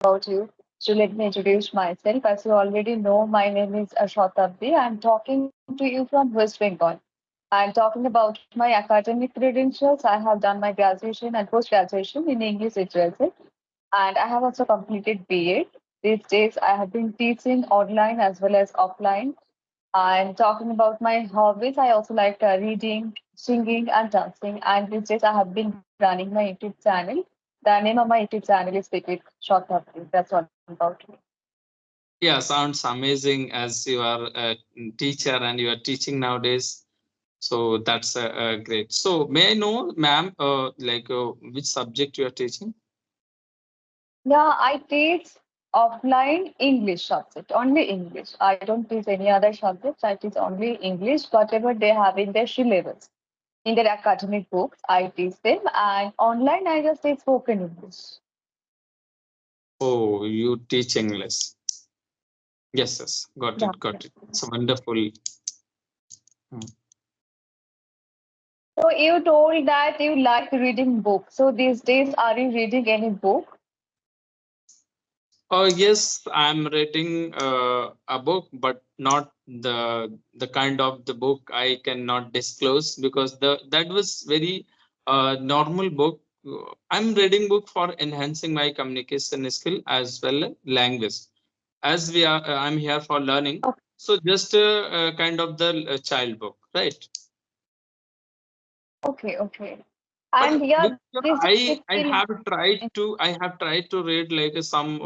about you. So let me introduce myself. As you already know, my name is Ashwatabdi. I'm talking to you from West Bengal. I'm talking about my academic credentials. I have done my graduation and post-graduation in English literature, and I have also completed BA. These days, I have been teaching online as well as offline. I'm talking about my hobbies. I also like reading, singing, and dancing. And these days, I have been running my YouTube channel. The name of my YouTube channel is Speak with Short Topic. That's all about me. Yeah, sounds amazing as you are a teacher and you are teaching nowadays. So that's great. So may I know, ma'am, which subject you are teaching? Yeah, I teach offline English subject, only English. I don't teach any other subjects. I teach only English, whatever they have in their syllabus. In their academic books, I teach them, and online, I just teach spoken English. Oh, you teach English. Yes, yes, got Yeah. it, got it. It's wonderful. Hmm. So you told that you like reading books. So these days, are you reading any book? Oh yes, I'm reading a book, but not the kind of the book I cannot disclose because the that was very normal book. I'm reading book for enhancing my communication skill as well as language. As we are, I'm here for learning. So just kind of the child book, right? Okay, okay. But And yeah, because this it I will. have tried to read like some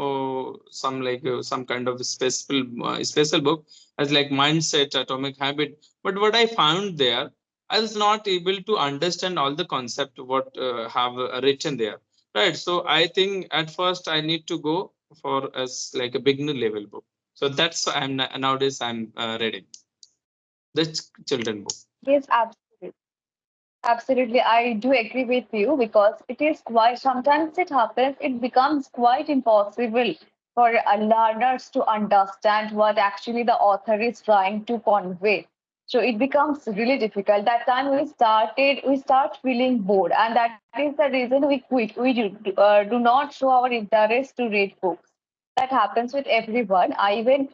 like some kind of special book as like mindset atomic habit. But what I found there, I was not able to understand all the concept what have written there, right? So I think at first I need to go for as like a beginner level book. So that's nowadays I'm reading the children book. Yes, absolutely. Absolutely, I do agree with you because it is quite sometimes it happens, it becomes quite impossible for learners to understand what actually the author is trying to convey. So it becomes really difficult. That time we start feeling bored, and that is the reason we quit. We do not show our interest to read books. That happens with everyone. I even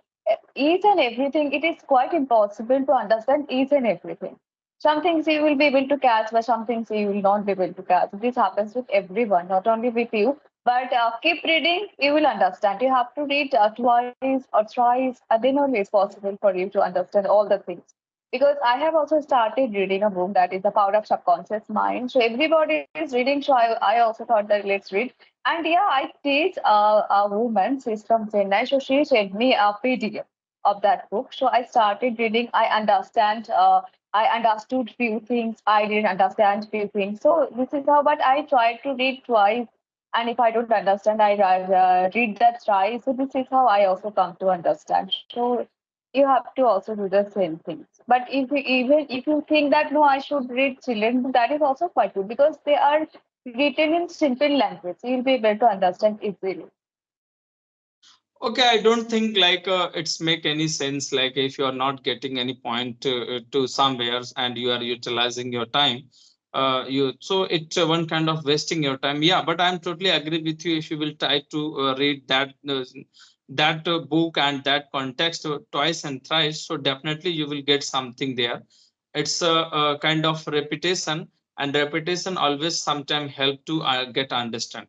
each and everything. It is quite impossible to understand each and everything. Some things you will be able to catch, but some things you will not be able to catch. This happens with everyone, not only with you. But keep reading, you will understand. You have to read twice or thrice, and then only it's possible for you to understand all the things. Because I have also started reading a book that is The Power of Subconscious Mind. So everybody is reading, so I also thought that let's read. And yeah, I teach a woman, she's from Chennai, so she sent me a PDF of that book. So I started reading. I understood few things. I didn't understand few things. So this is how. But I try to read twice, and if I don't understand, I read that twice. So this is how I also come to understand. So you have to also do the same things. But even if you think that no, I should read children, that is also quite good because they are written in simple language. You'll be able to understand easily. Okay, I don't think like it's make any sense. Like if you are not getting any point to somewhere and you are utilizing your time, you so it's one kind of wasting your time. Yeah, but I'm totally agree with you. If you will try to read that book and that context twice and thrice, so definitely you will get something there. It's a kind of repetition, and repetition always sometimes help to get understand.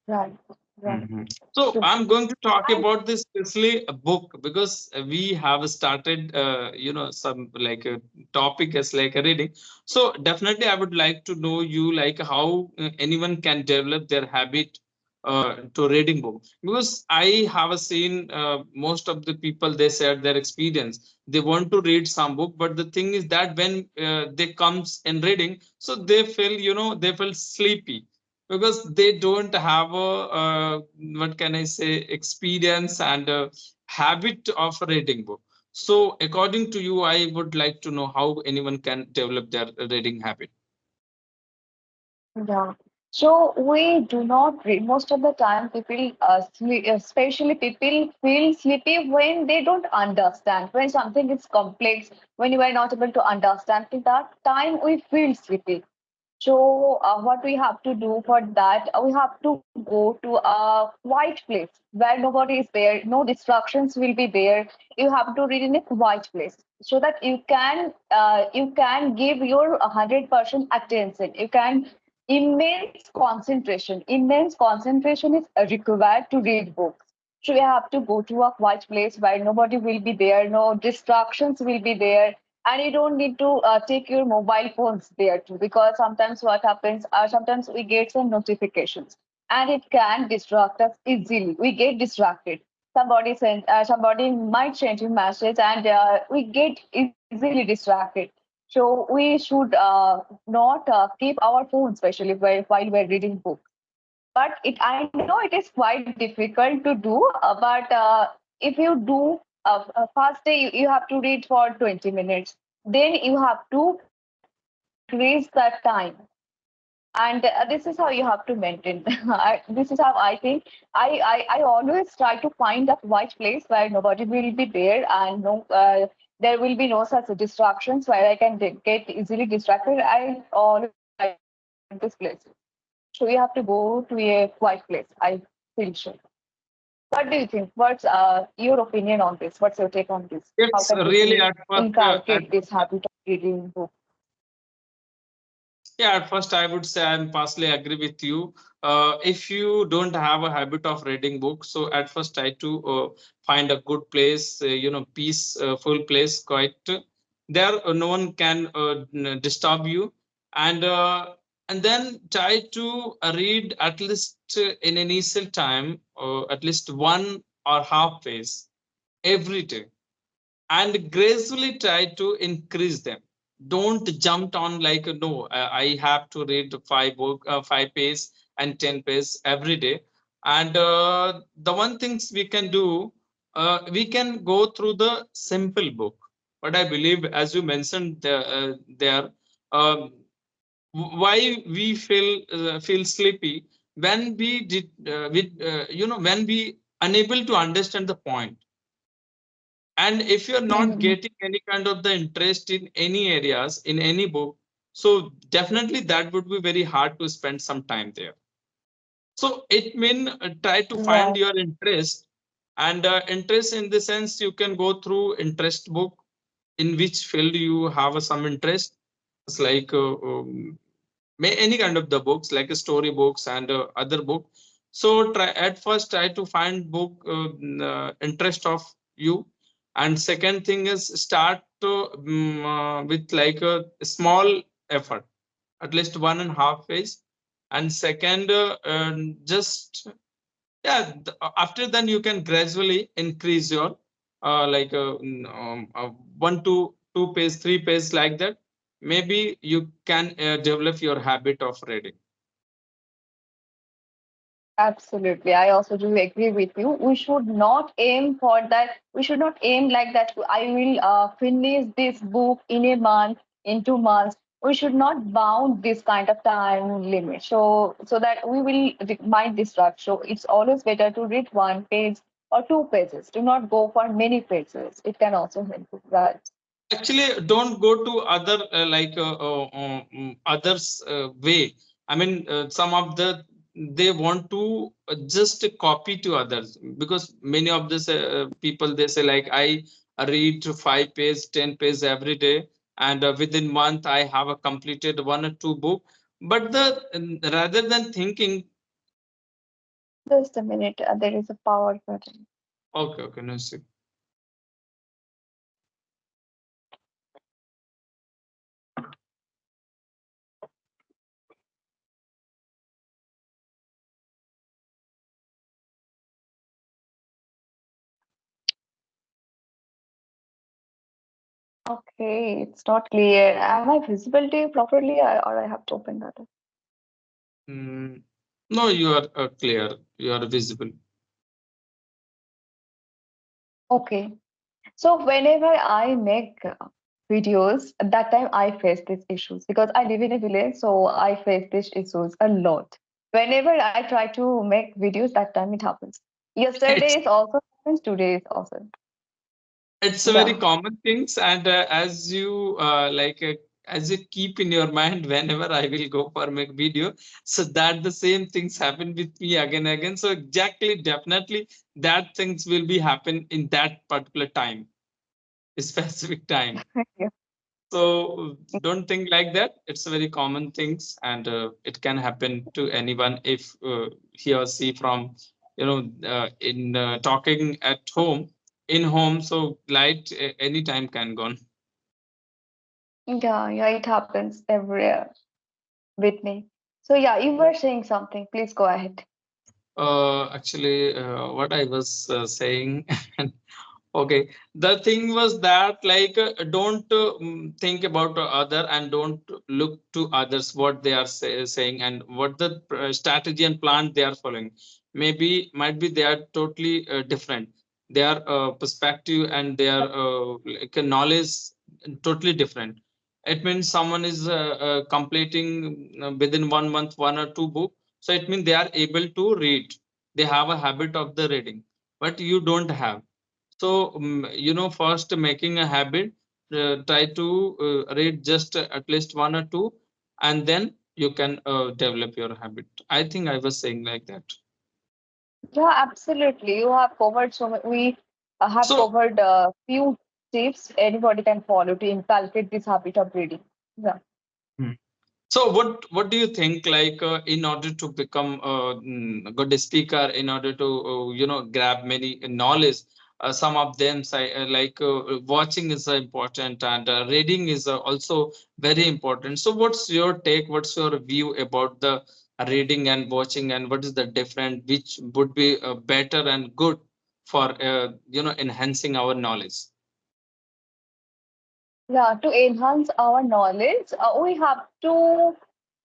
Right, right. Mhm. So True. I'm going to talk And about this especially a book because we have started, some like a topic as like a reading. So definitely, I would like to know you like how anyone can develop their habit to reading book because I have seen most of the people they share their experience. They want to read some book, but the thing is that when they comes in reading, so they feel they feel sleepy because they don't have a what can I say experience and habit of reading book. So according to you, I would like to know how anyone can develop their reading habit. yeah. So we do not read. Most of the time, people, especially people, feel sleepy when they don't understand. When something is complex, when you are not able to understand, at that time we feel sleepy. So, what we have to do for that, we have to go to a quiet place where nobody is there, no distractions will be there. You have to read in a quiet place so that you can give your 100% attention. You can immense concentration is required to read books. So you have to go to a quiet place where nobody will be there, no distractions will be there, and you don't need to take your mobile phones there too, because sometimes what happens sometimes we get some notifications and it can distract us easily. We get distracted. Somebody might send you message, and we get easily distracted. So we should not keep our phone, especially while we're reading books. But I know it is quite difficult to do, but if you do first day, you have to read for 20 minutes, then you have to increase that time. And this is how you have to maintain. This is how I think. I always try to find a quiet place where nobody will be there, and no there will be no such distractions where I can get easily distracted. I always try to find this place. So we have to go to a quiet place, I feel sure. What do you think? What's your opinion on this? What's your take on this? How It's can really people at first, inculcate this habit of reading books? yeah, at first I would say I'm partially agree with you. If you don't have a habit of reading books, so at first try to find a good place, peaceful place, quiet. There, no one can disturb you, and then try to read at least in initial time, at least one or half page every day, and gradually try to increase them. Don't jump on like no, I have to read 5 page and 10 page every day. And the one things we can do, we can go through the simple book. But I believe, as you mentioned there, um, why we feel sleepy when we did when we unable to understand the point. And if you're not Mhm. getting any kind of the interest in any areas in any book, so definitely that would be very hard to spend some time there. So it mean try to find Right. your interest. And interest in the sense, you can go through interest book in which field you have some interest. It's like any kind of the books, like story books and other book. So try at first, try to find book interest of you. And second thing is start with like a small effort, at least 1.5 page. And second, just yeah, after then you can gradually increase your like 1 to 2 page, 3 page, like that. Maybe you can develop your habit of reading. Absolutely. I also do agree with you. We should not aim for that. We should not aim like that. I will finish this book in a month, in 2 months. We should not bound this kind of time limit. So that we will mind distract. So it's always better to read one page or 2 pages. Do not go for many pages. It can also help you, right? Actually, don't go to other others way. I mean, some of the, they want to just copy to others, because many of this people, they say like, I read 5 page, 10 page every day, and within month I have a completed 1 or 2 book. But the rather than thinking. Just a minute. There is a power button. Okay, okay, no see. Okay, it's not clear. Am I visible to you properly, or I have to open that? Mm, no, you are clear, you are visible. Okay. So whenever I make videos, at that time I face these issues because I live in a village, so I face these issues a lot. Whenever I try to make videos, that time it happens. Yesterday is also happens, today is also. It's a very Yeah. common things. And as you as you keep in your mind whenever I will go for make video, so that the same things happen with me again again. So exactly, definitely that things will be happen in that particular time, specific time. Yeah. So don't think like that. It's a very common things, and it can happen to anyone if he or she from in talking at home in home. So light anytime can gone. Yeah, yeah, it happens everywhere with me. So yeah, you were saying something. Please go ahead. Actually, what I was saying, okay, the thing was that like don't think about other and don't look to others what they are saying and what the strategy and plan they are following. Maybe might be they are totally different. Their perspective and their like knowledge totally different. It means someone is completing within 1 month 1 or 2 book, so it means they are able to read. They have a habit of the reading, but you don't have. So, first making a habit, try to read just at least 1 or 2, and then you can develop your habit. I think I was saying like that. Yeah, absolutely. You have covered so many. We have So, covered a few tips anybody can follow to inculcate this habit of reading. Yeah. So what do you think like in order to become a good speaker, in order to grab many knowledge, some of them say like watching is important and reading is also very important. So what's your take? What's your view about the reading and watching, and what is the different which would be better and good for enhancing our knowledge? Yeah, to enhance our knowledge, we have to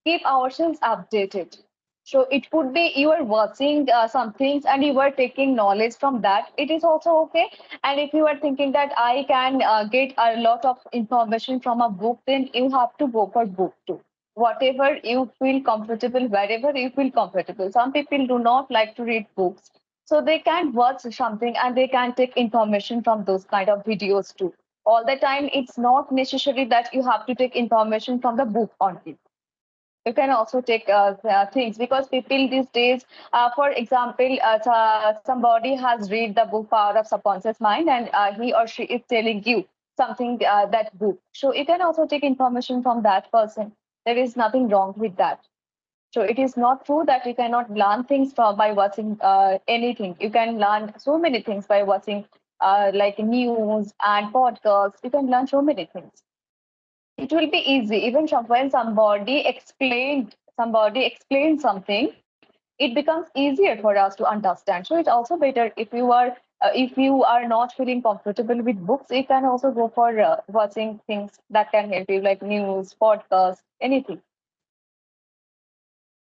keep ourselves updated. So it could be you are watching some things and you are taking knowledge from that. It is also okay. And if you are thinking that I can get a lot of information from a book, then you have to go for book too. Whatever you feel comfortable, wherever you feel comfortable. Some people do not like to read books, so they can watch something and they can take information from those kind of videos too. All the time, it's not necessary that you have to take information from the book only. You can also take things, because people these days, for example, somebody has read the book Power of Subconscious Mind, and he or she is telling you something, that book. So you can also take information from that person. There is nothing wrong with that. So it is not true that you cannot learn things from by watching anything. You can learn so many things by watching like news and podcasts. You can learn so many things. It will be easy. Even when somebody explained something, it becomes easier for us to understand. So it's also better if you are not feeling comfortable with books, you can also go for watching things that can help you, like news, podcasts, anything.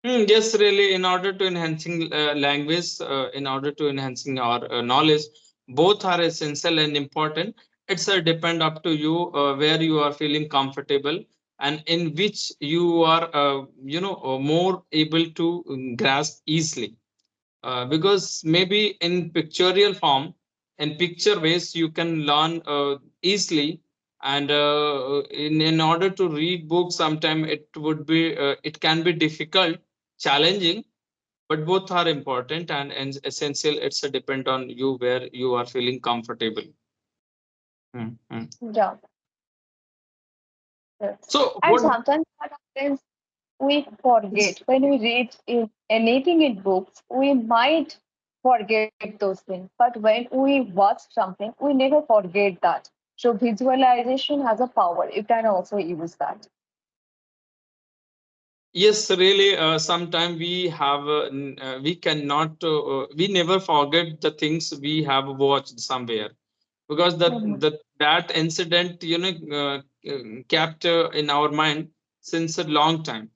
Yes, really, in order to enhancing language, in order to enhancing our knowledge, both are essential and important. It's depend up to you where you are feeling comfortable and in which you are, more able to grasp easily. Because maybe in pictorial form, in picture ways, you can learn easily. And in order to read books, sometime it can be difficult, challenging, but both are important and essential. It's a depend on you where you are feeling comfortable. Mhm. Yeah. Yes. So And what? sometimes what happens, we forget. When we read anything in books, we might forget those things. But when we watch something, we never forget that. So visualization has a power. You can also use that. Yes, really. Sometime we have we cannot we never forget the things we have watched somewhere, because Mhm. that incident kept in our mind since a long time.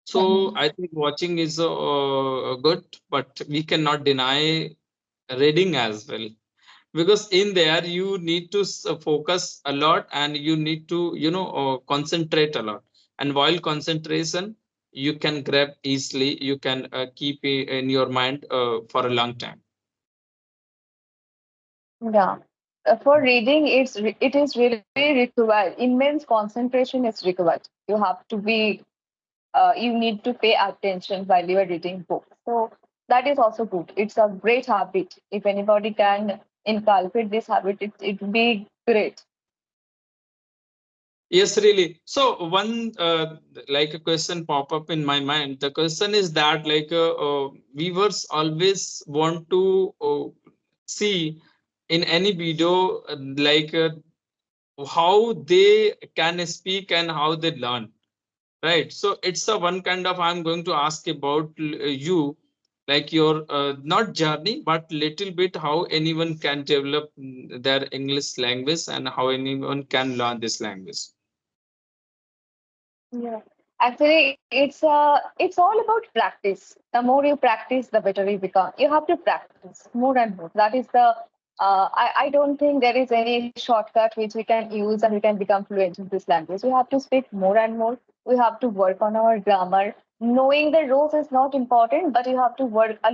So Mhm. I think watching is good, but we cannot deny reading as well, because in there you need to focus a lot and you need to concentrate a lot. And while concentration, you can grab easily, you can keep it in your mind for a long time. Yeah. For reading, it is really required. Immense concentration is required. You have to be you need to pay attention while you are reading books. So that is also good. It's a great habit. If anybody can inculcate this habit, it would be great. Yes, really. So one like a question pop up in my mind. The question is that viewers always want to see in any video how they can speak and how they learn. Right. So it's a one kind of I'm going to ask about you, like your not journey, but little bit how anyone can develop their English language and how anyone can learn this language. Yeah. Actually, it's all about practice. The more you practice, the better you become. You have to practice more and more. That is the I don't think there is any shortcut which we can use and we can become fluent in this language. We have to speak more and more. We have to work on our grammar. Knowing the rules is not important, but you have to work a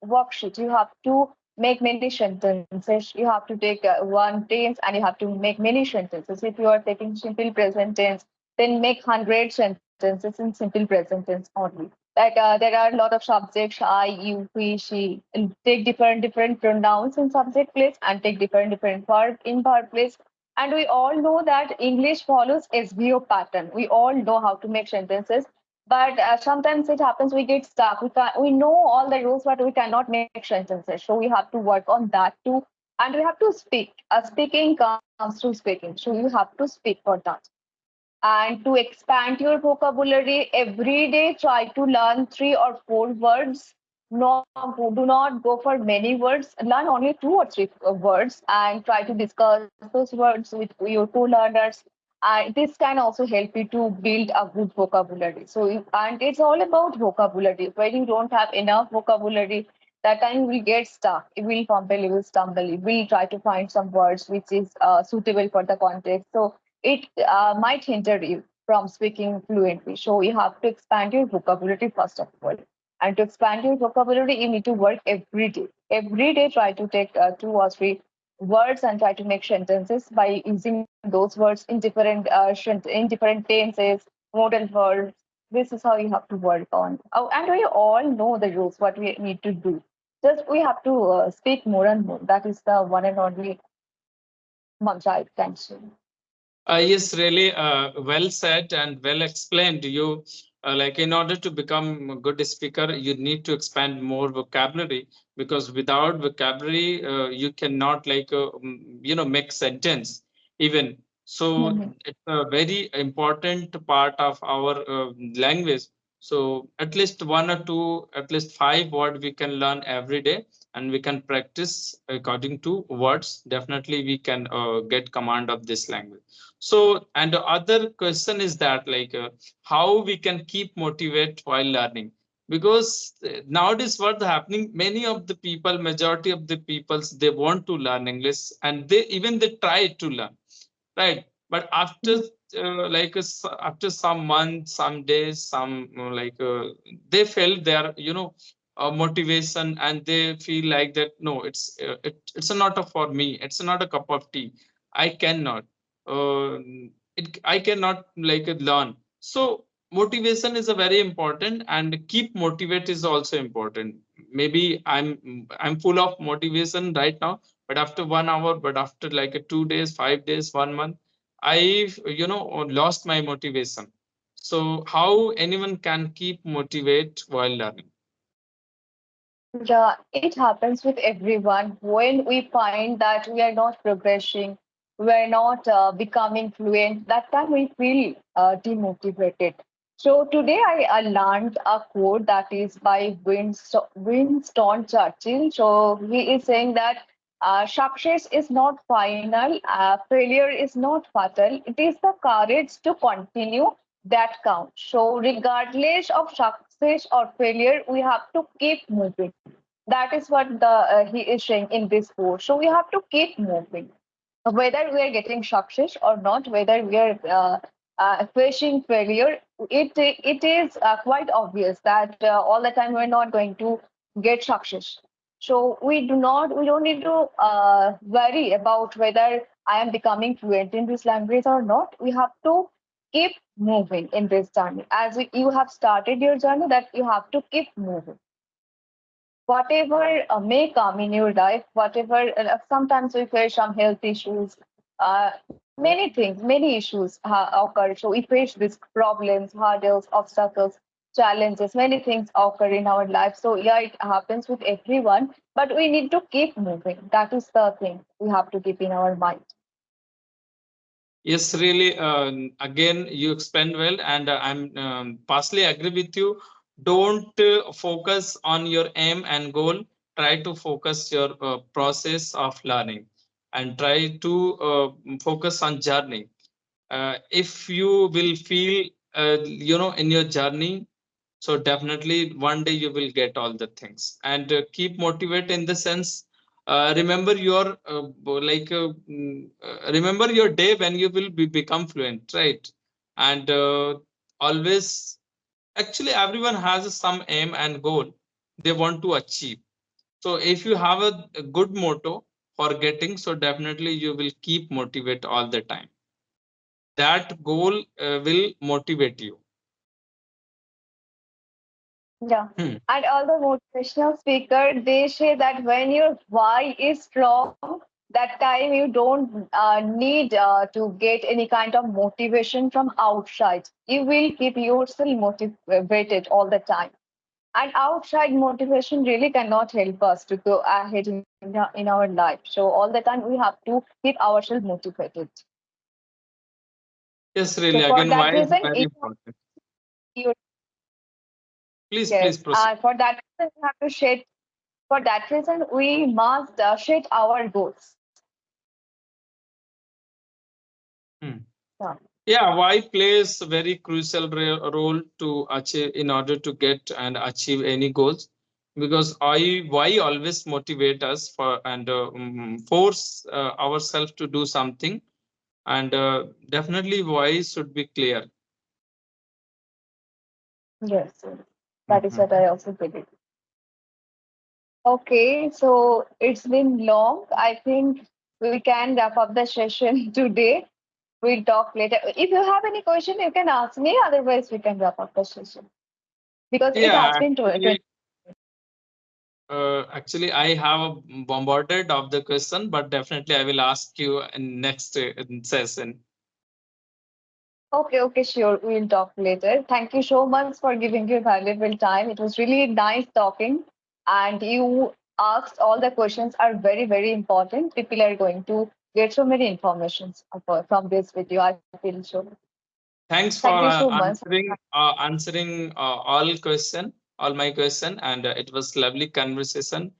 worksheet. You have to make many sentences. You have to take one tense and you have to make many sentences. If you are taking simple present tense, then make 100 sentences in simple present tense only. Like there are a lot of subjects, I, you, he, she, and take different pronouns in subject place and take different verb in verb place. And we all know that English follows SVO pattern. We all know how to make sentences, but sometimes it happens we get stuck. We know all the rules, but we cannot make sentences. So we have to work on that too, and we have to speak. Speaking comes through speaking, so you have to speak for that. And to expand your vocabulary every day, try to learn 3 or 4 words. Do not go for many words. Learn only 2 or 3 words and try to discuss those words with your co-learners. This can also help you to build a good vocabulary. And it's all about vocabulary. When you don't have enough vocabulary, that time you will get stuck. You will fumble, you will stumble, you will try to find some words which is suitable for the context. So it might hinder you from speaking fluently. So you have to expand your vocabulary first of all. And to expand your vocabulary, you need to work every day. Every day, try to take 2 or 3 words and try to make sentences by using those words in in different tenses, modal verbs. This is how you have to work on. Oh, and we all know the rules, what we need to do. Just we have to speak more and more. That is the one and only mantra I can say. Yes, really well said and well explained. You like in order to become a good speaker, you need to expand more vocabulary because without vocabulary, you cannot make sentence even. So Mhm. it's a very important part of our language. So at least one or two, at least five word we can learn every day, and we can practice according to words. Definitely, we can get command of this language. So, and the other question is that how we can keep motivate while learning, because nowadays what's happening, many of the people, majority of the peoples, they want to learn English and they try to learn, right? But after after some months, some days, they felt their motivation, and they feel like that no, it's not a for me, it's not a cup of tea. I cannot uh, I cannot learn. So motivation is a very important, and keep motivate is also important. Maybe I'm full of motivation right now, but after 1 hour, but after 2 days, 5 days, 1 month, I lost my motivation. So how anyone can keep motivate while learning? Yeah, it happens with everyone. When we find that we are not progressing, we're not becoming fluent, that time we feel demotivated. So today I learned a quote that is by Winston Churchill. So he is saying that success is not final, failure is not fatal. It is the courage to continue that counts. So regardless of success or failure, we have to keep moving. That is what the he is saying in this quote. So we have to keep moving, whether we are getting success or not, whether we are facing failure. It is quite obvious that all the time we're not going to get success. So we don't need to worry about whether I am becoming fluent in this language or not. We have to keep moving in this journey. As you have started your journey, that you have to keep moving. Whatever may come in your life, whatever, sometimes we face some health issues, many things, many issues occur. So we face these problems, hurdles, obstacles, challenges, many things occur in our life. So yeah, it happens with everyone, but we need to keep moving. That is the thing we have to keep in our mind. Yes, really. Again, you explained well, and I'm partially agree with you. Don't focus on your aim and goal. Try to focus your process of learning, and try to focus on journey. If you will feel, in your journey, so definitely one day you will get all the things, and keep motivate in the sense, remember your remember your day when you will become fluent, right? And always, actually everyone has some aim and goal they want to achieve. So if you have a good motto for getting, so definitely you will keep motivate all the time. That goal will motivate you. Yeah. Hmm. And all the motivational speaker, they say that when your why is strong, that time you don't need to get any kind of motivation from outside. You will keep yourself motivated all the time. And outside motivation really cannot help us to go ahead in our life. So all the time we have to keep ourselves motivated. Yes, So really. for Again, that why is reason, very important. you, Please yes, proceed. for that reason, we have to set. For that reason, we must set our goals. Hmm. Yeah. Yeah, why plays a very crucial role to achieve in order to get and achieve any goals, because I why always motivate us for and force ourselves to do something, and definitely why should be clear. Yes, yes. That is what Mhm. I also believe. Okay, so it's been long. I think we can wrap up the session today. We'll talk later. If you have any question, you can ask me. Otherwise, we can wrap up the session because it Yeah, has been 20. actually, I have bombarded of the question, but definitely I will ask you in next session. Okay, okay, sure. We'll talk later. Thank you so much for giving your valuable time. It was really nice talking, and you asked all the questions are very, very important. People are going to get so many informations from this video. I feel so. Thanks Thank for you so much. answering all my question, and it was lovely conversation.